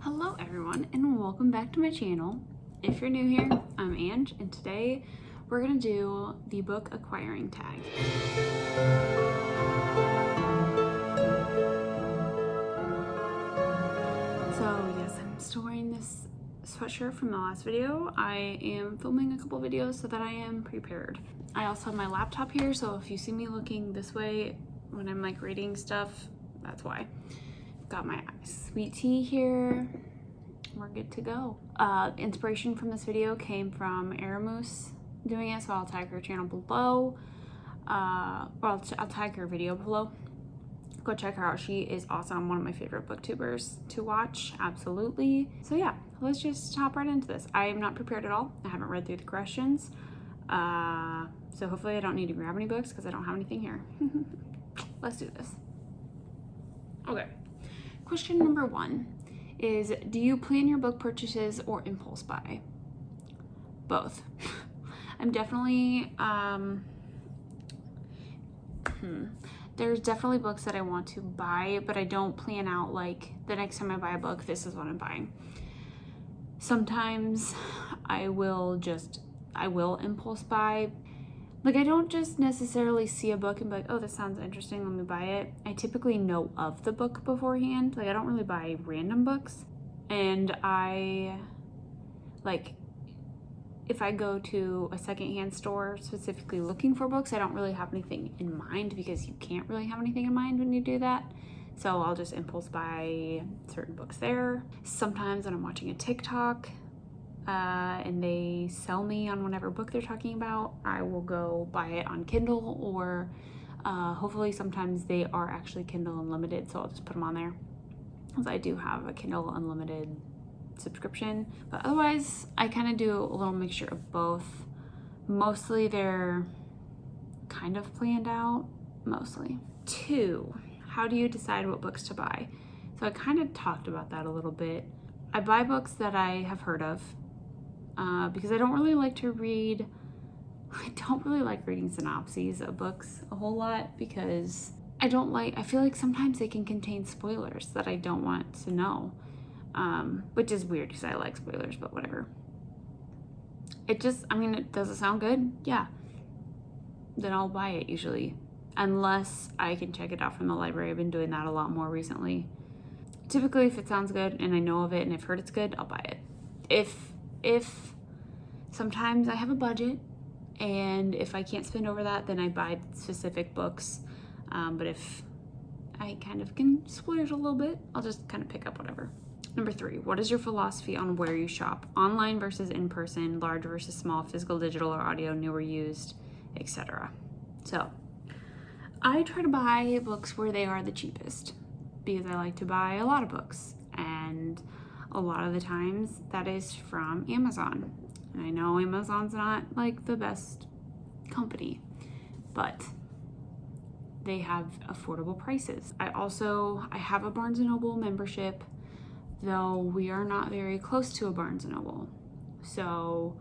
Hello everyone and welcome back to my channel. If you're new here, I'm Ange and today we're going to do the book acquiring tag. So yes, I'm still wearing this sweatshirt from the last video. I am filming a couple videos so that I am prepared. I also have my laptop here, so if you see me looking this way when I'm like reading stuff, that's why. Got my sweet tea here. We're good to go. Inspiration from this video came from Aramoose doing it, so I'll tag her channel below. I'll tag her video below. Go check her out. She is awesome. One of my favorite booktubers to watch. Absolutely. So yeah, let's just hop right into this. I am not prepared at all. I haven't read through the questions. So hopefully I don't need to grab any books because I don't have anything here. Let's do this. Okay. Question number 1 is, do you plan your book purchases or impulse buy? Both. I'm definitely, there's definitely books that I want to buy, but I don't plan out like the next time I buy a book, this is what I'm buying. Sometimes I will impulse buy. Like, I don't just necessarily see a book and be like, oh, this sounds interesting, let me buy it. I typically know of the book beforehand. Like, I don't really buy random books. And if I go to a secondhand store specifically looking for books, I don't really have anything in mind because you can't really have anything in mind when you do that. So I'll just impulse buy certain books there. Sometimes when I'm watching a TikTok, and they sell me on whatever book they're talking about, I will go buy it on Kindle, or hopefully sometimes they are actually Kindle Unlimited, so I'll just put them on there, because I do have a Kindle Unlimited subscription. But otherwise, I kind of do a little mixture of both. Mostly they're kind of planned out, mostly. 2, how do you decide what books to buy? So I kind of talked about that a little bit. I buy books that I have heard of, because I don't really like reading synopses of books a whole lot, because I feel like sometimes they can contain spoilers that I don't want to know, which is weird because I like spoilers, but whatever. Does it sound good? Yeah. Then I'll buy it usually, unless I can check it out from the library. I've been doing that a lot more recently. Typically, if it sounds good and I know of it and I've heard it's good, I'll buy it. If sometimes I have a budget, and if I can't spend over that, then I buy specific books. But if I kind of can splurge a little bit, I'll just kind of pick up whatever. Number 3, what is your philosophy on where you shop? Online versus in person, large versus small, physical, digital, or audio, new or used, etc. So I try to buy books where they are the cheapest, because I like to buy a lot of books, and a lot of the times that is from Amazon. And I know Amazon's not like the best company, but they have affordable prices. I have a Barnes & Noble membership, though we are not very close to a Barnes & Noble. So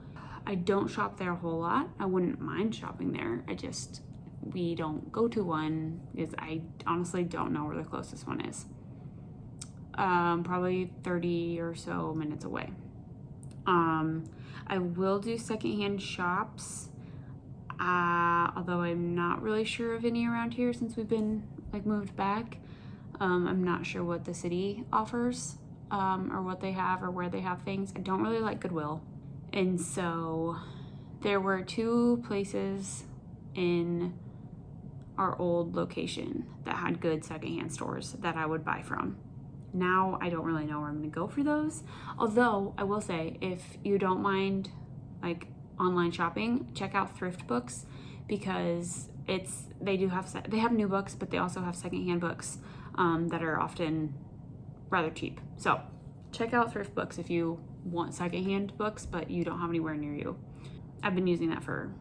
I don't shop there a whole lot. I wouldn't mind shopping there. We don't go to one because I honestly don't know where the closest one is. Probably 30 or so minutes away. I will do secondhand shops, although I'm not really sure of any around here since we've been moved back. I'm not sure what the city offers, or what they have or where they have things. I don't really like Goodwill. And so there were 2 places in our old location that had good secondhand stores that I would buy from. Now I don't really know where I'm gonna go for those. Although I will say, if you don't mind online shopping, check out thrift books, because they have new books, but they also have secondhand books that are often rather cheap. So check out thrift books if you want secondhand books, but you don't have anywhere near you. I've been using that for,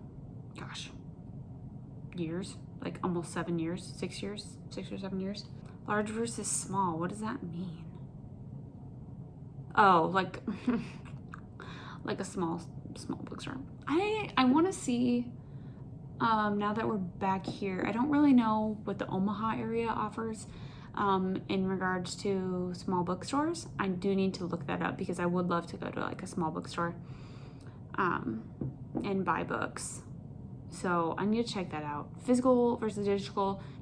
years, almost 7 years, 6 or 7 years. Large versus small, what does that mean? Oh, like a small bookstore. I want to see, now that we're back here, I don't really know what the Omaha area offers. in regards to small bookstores. I do need to look that up because I would love to go to like a small bookstore and buy books. So I need to check that out. Physical versus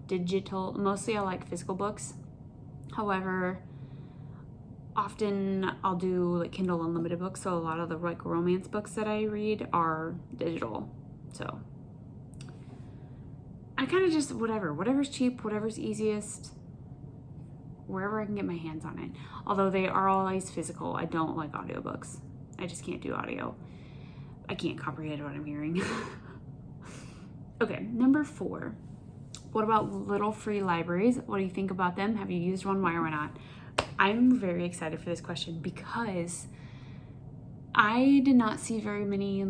digital. Mostly I like physical books. However, often I'll do like Kindle Unlimited books. So a lot of the like romance books that I read are digital. So I kind of just whatever's cheap, whatever's easiest, wherever I can get my hands on it. Although they are always physical. I don't like audiobooks. I just can't do audio. I can't comprehend what I'm hearing. Okay, number 4. What about little free libraries? What do you think about them? Have you used one? Why or why not? I'm very excited for this question because I did not see very many.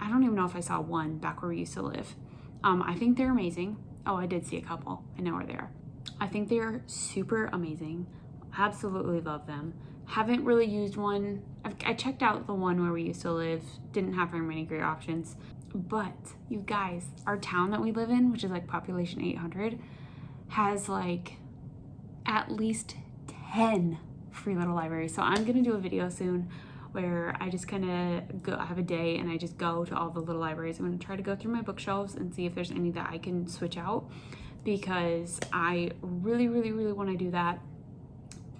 I don't even know if I saw one back where we used to live. I think they're amazing. Oh, I did see a couple. I know where they are. I think they're super amazing. Absolutely love them. Haven't really used one. I checked out the one where we used to live. Didn't have very many great options. But you guys, our town that we live in, which is like population 800, has like at least 10 free little libraries. So I'm gonna do a video soon where I just kind of go, I have a day and I just go to all the little libraries. I'm gonna try to go through my bookshelves and see if there's any that I can switch out because I really, really, really want to do that.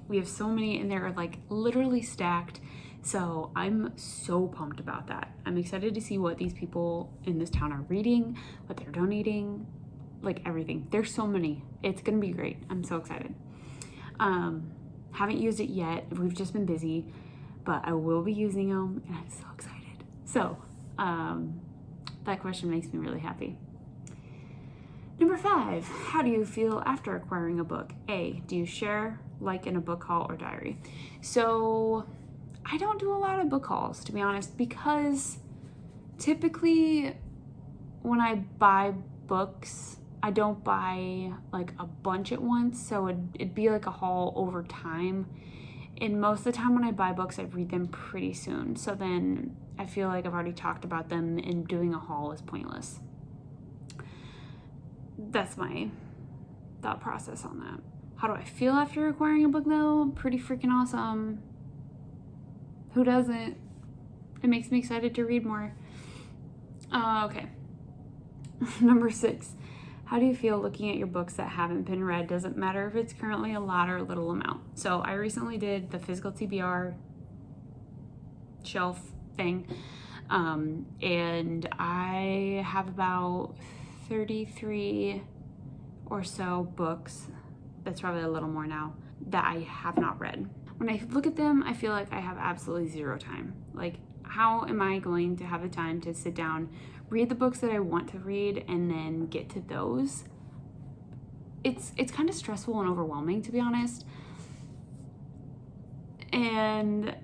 We have so many and they're like literally stacked. So I'm so pumped about that. I'm excited to see what these people in this town are reading, what they're donating, like everything. There's so many. It's gonna be great. I'm so excited. Haven't used it yet. We've just been busy, but I will be using them and I'm so excited. So that question makes me really happy. Number 5, how do you feel after acquiring a book? A, do you share, like in a book haul or diary? So I don't do a lot of book hauls, to be honest, because typically when I buy books, I don't buy like a bunch at once, so it'd be like a haul over time. And most of the time when I buy books, I read them pretty soon. So then I feel like I've already talked about them and doing a haul is pointless. That's my thought process on that. How do I feel after acquiring a book though? Pretty freaking awesome. Who doesn't? It makes me excited to read more. Okay. Number 6. How do you feel looking at your books that haven't been read? Doesn't matter if it's currently a lot or a little amount. So I recently did the physical TBR shelf thing. And I have about 33 or so books. That's probably a little more now that I have not read. When I look at them, I feel like I have absolutely zero time. Like, how am I going to have the time to sit down, read the books that I want to read, and then get to those? It's kind of stressful and overwhelming, to be honest. And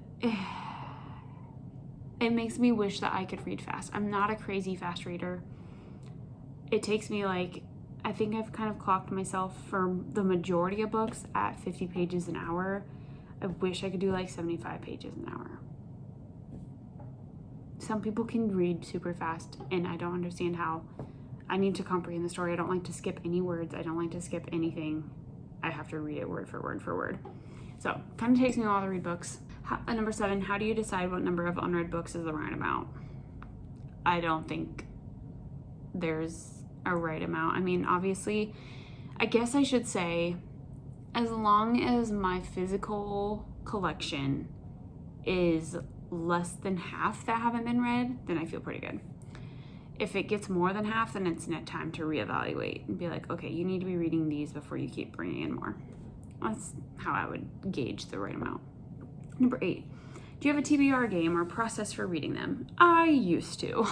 it makes me wish that I could read fast. I'm not a crazy fast reader. It takes me like, I think I've kind of clocked myself for the majority of books at 50 pages an hour. I wish I could do like 75 pages an hour. Some people can read super fast and I don't understand how. I need to comprehend the story. I don't like to skip any words. I don't like to skip anything. I have to read it word for word for word. So kind of takes me a while to read books. Number 7, how do you decide what number of unread books is the right amount? I don't think there's a right amount. I mean, obviously, I guess I should say, as long as my physical collection is less than half that haven't been read, then I feel pretty good. If it gets more than half, then it's time to reevaluate and be like, okay, you need to be reading these before you keep bringing in more. That's how I would gauge the right amount. Number 8, do you have a TBR game or process for reading them? I used to.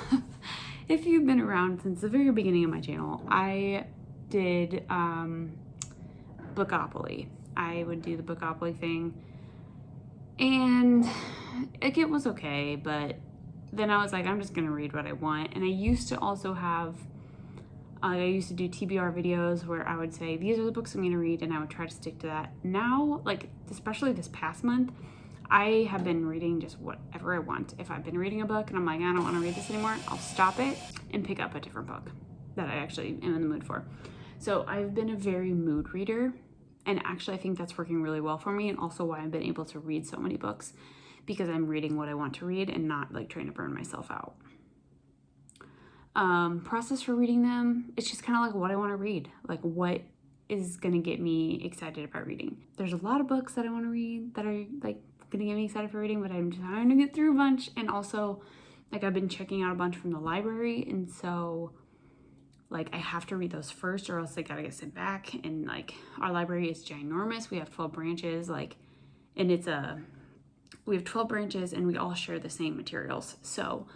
If you've been around since the very beginning of my channel, I did Bookopoly. I would do the Bookopoly thing, and it was okay, but then I was like, I'm just gonna read what I want. And I used to also have, I used to do TBR videos where I would say, these are the books I'm gonna read, and I would try to stick to that. Now, like, especially this past month, I have been reading just whatever I want. If I've been reading a book and I'm like, I don't wanna read this anymore, I'll stop it and pick up a different book that I actually am in the mood for. So I've been a very mood reader. And actually, I think that's working really well for me, and also why I've been able to read so many books, because I'm reading what I want to read and not like trying to burn myself out. Process for reading them, it's just kind of like what I want to read, like what is going to get me excited about reading. There's a lot of books that I want to read that are like going to get me excited for reading, but I'm trying to get through a bunch. And also, like, I've been checking out a bunch from the library, and so like I have to read those first, or else I gotta get sent back. And like our library is ginormous. We have 12 branches, like, and we have 12 branches, and we all share the same materials. So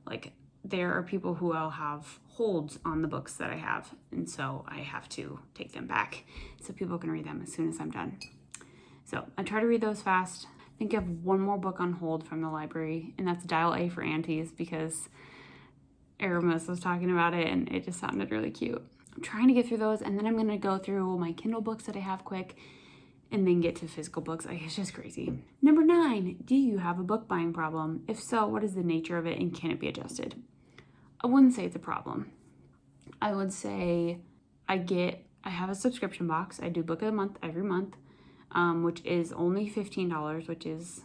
like there are people who all have holds on the books that I have, and so I have to take them back so people can read them as soon as I'm done. So I try to read those fast. I think I have one more book on hold from the library, and that's Dial A for Aunties, because Aramis was talking about it and it just sounded really cute. I'm trying to get through those, and then I'm gonna go through my Kindle books that I have quick, and then get to physical books. Like, it's just crazy. Number 9, do you have a book buying problem? If so, what is the nature of it, and can it be adjusted? I wouldn't say it's a problem. I would say I have a subscription box. I do book of the month every month, which is only $15, which is,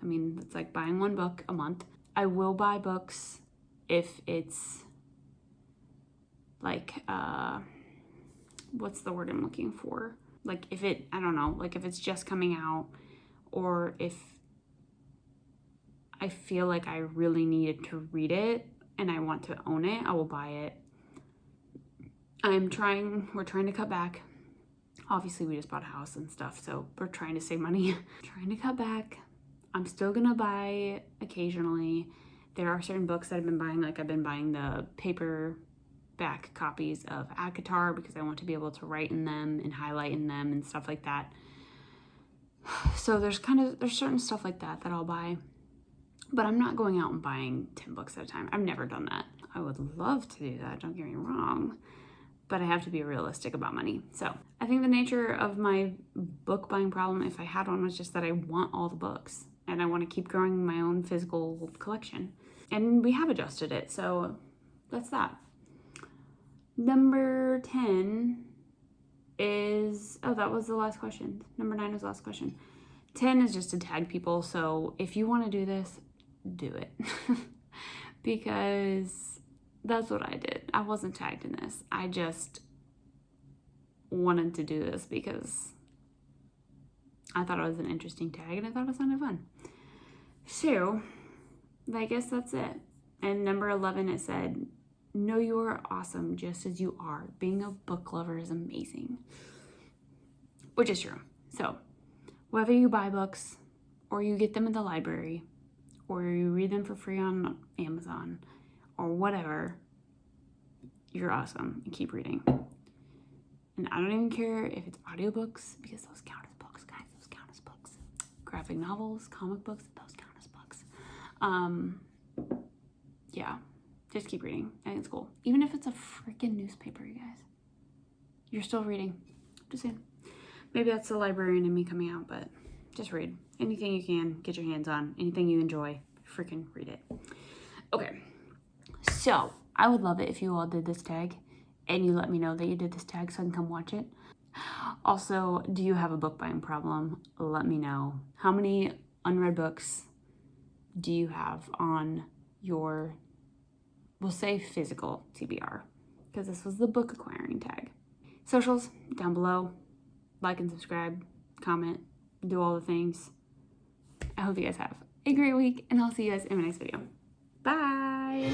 I mean, it's like buying one book a month. I will buy books if it's like, what's the word I'm looking for? Like if it, I don't know, like if it's just coming out, or if I feel like I really needed to read it and I want to own it, I will buy it. We're trying to cut back. Obviously we just bought a house and stuff, so we're trying to save money. Trying to cut back. I'm still gonna buy occasionally. There are certain books that I've been buying, like I've been buying the paperback copies of ACOTAR because I want to be able to write in them and highlight in them and stuff like that. So there's certain stuff like that that I'll buy, but I'm not going out and buying 10 books at a time. I've never done that. I would love to do that, don't get me wrong, but I have to be realistic about money. So I think the nature of my book buying problem, if I had one, was just that I want all the books and I want to keep growing my own physical collection. And we have adjusted it, so that's that. Number 10 is, oh, that was the last question. Number 9 was the last question. 10 is just to tag people, so if you want to do this, do it. Because that's what I did. I wasn't tagged in this. I just wanted to do this because I thought it was an interesting tag and I thought it sounded fun. So I guess that's it. And number 11, it said, know you are awesome just as you are. Being a book lover is amazing. Which is true. So whether you buy books or you get them in the library or you read them for free on Amazon or whatever, you're awesome and keep reading. And I don't even care if it's audiobooks, because those count as books, guys. Those count as books. Graphic novels, comic books, those count as books. Yeah, just keep reading. I think it's cool. Even if it's a freaking newspaper, you guys, you're still reading. Just saying. Maybe that's the librarian in me coming out, but just read. Anything you can get your hands on, anything you enjoy, freaking read it. Okay, so I would love it if you all did this tag and you let me know that you did this tag so I can come watch it. Also, do you have a book buying problem? Let me know. How many unread books do you have on your, we'll say physical TBR, because this was the book acquiring tag. Socials down below. Like and subscribe, comment, do all the things. I hope you guys have a great week, and I'll see you guys in my next video. Bye!